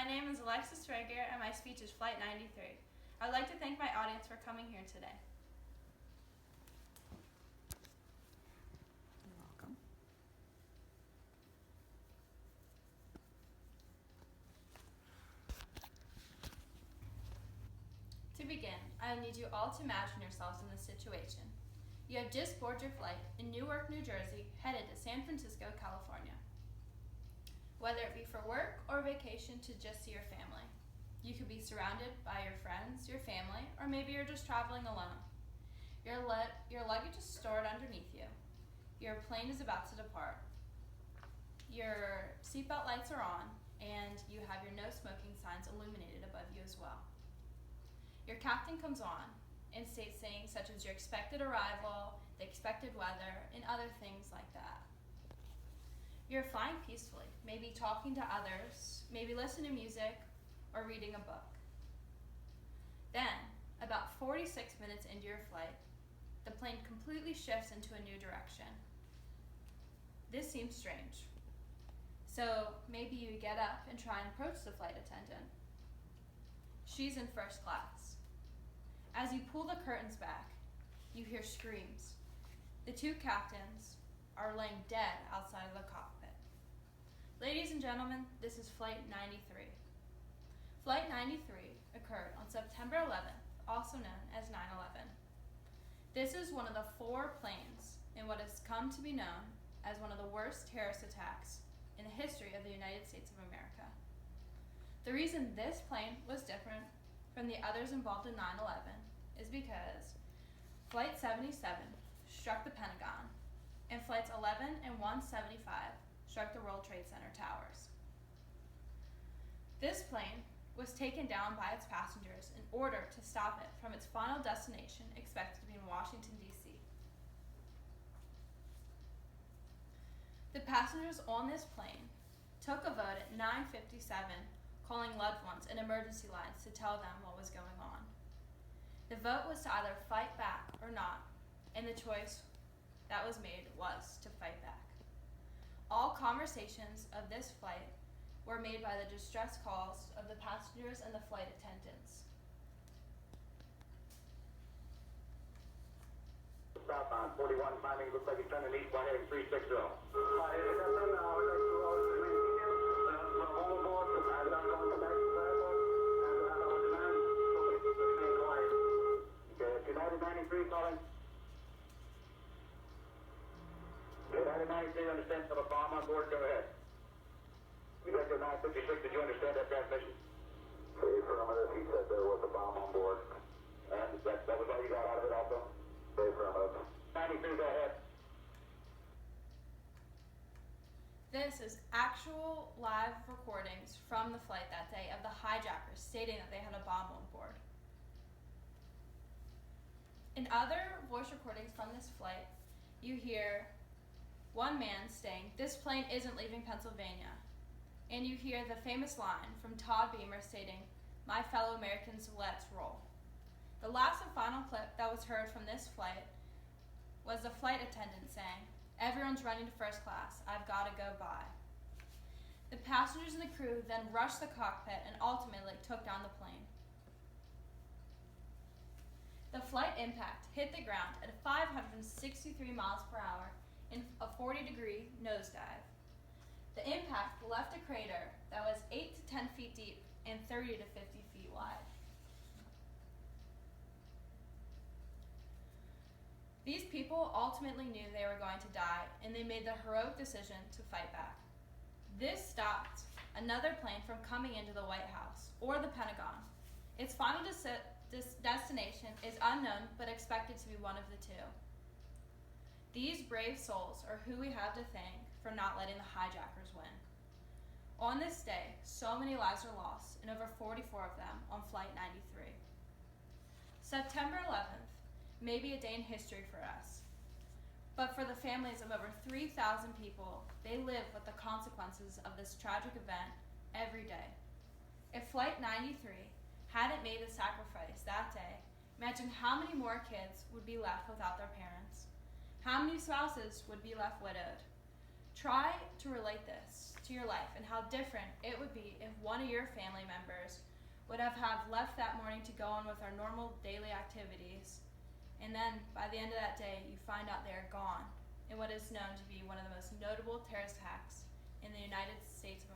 My name is Alexis Traeger and my speech is Flight 93. I would like to thank my audience for coming here today. You're welcome. To begin, I need you all to imagine yourselves in this situation. You have just boarded your flight in Newark, New Jersey, headed to San Francisco, California. Whether it be for work or vacation to just see your family. You could be surrounded by your friends, your family, or maybe you're just traveling alone. Your luggage is stored underneath you. Your plane is about to depart. Your seatbelt lights are on, and you have your no smoking signs illuminated above you as well. Your captain comes on and states things such as your expected arrival, the expected weather, and other things like that. You're flying peacefully, maybe talking to others, maybe listening to music, or reading a book. Then, about 46 minutes into your flight, the plane completely shifts into a new direction. This seems strange. So maybe you get up and try and approach the flight attendant. She's in first class. As you pull the curtains back, you hear screams. The two captains are laying dead outside of the cockpit. Ladies and gentlemen, this is Flight 93. Flight 93 occurred on September 11th, also known as 9/11. This is one of the 4 planes in what has come to be known as one of the worst terrorist attacks in the history of the United States of America. The reason this plane was different from the others involved in 9/11 is because Flight 77 struck the Pentagon, and Flights 11 and 175 struck the World Trade Center towers. This plane was taken down by its passengers in order to stop it from its final destination, expected to be in Washington, D.C. The passengers on this plane took a vote at 9:57, calling loved ones and emergency lines to tell them what was going on. The vote was to either fight back or not, and the choice that was made was to fight back. All conversations of this flight were made by the distress calls of the passengers and the flight attendants. Southbound 41 climbing, looks like he's turning east by heading 360. United 93 calling. United 93, understand for the bomb on board, go ahead. Director 956, did you understand that transmission? Affirmative, he said there was a bomb on board. And that was all you got out of it also? Affirmative. 93, go ahead. This is actual live recordings from the flight that day of the hijackers stating that they had a bomb on board. In other voice recordings from this flight, you hear one man saying, "This plane isn't leaving Pennsylvania." And you hear the famous line from Todd Beamer stating, "My fellow Americans, let's roll." The last and final clip that was heard from this flight was the flight attendant saying, "Everyone's running to first class. I've got to go by." The passengers and the crew then rushed the cockpit and ultimately took down the plane. The flight impact hit the ground at 563 miles per hour in a 40-degree nosedive. The impact left a crater that was 8 to 10 feet deep and 30 to 50 feet wide. These people ultimately knew they were going to die, and they made the heroic decision to fight back. This stopped another plane from coming into the White House or the Pentagon. Its final destination is unknown, but expected to be one of the two. These brave souls are who we have to thank for not letting the hijackers win. On this day, so many lives are lost, and over 44 of them on Flight 93. September 11th may be a day in history for us, but for the families of over 3,000 people, they live with the consequences of this tragic event every day. If Flight 93 hadn't made the sacrifice that day, imagine how many more kids would be left without their parents. How many spouses would be left widowed? Try to relate this to your life and how different it would be if one of your family members would have left that morning to go on with our normal daily activities, and then by the end of that day you find out they're gone in what is known to be one of the most notable terrorist attacks in the United States of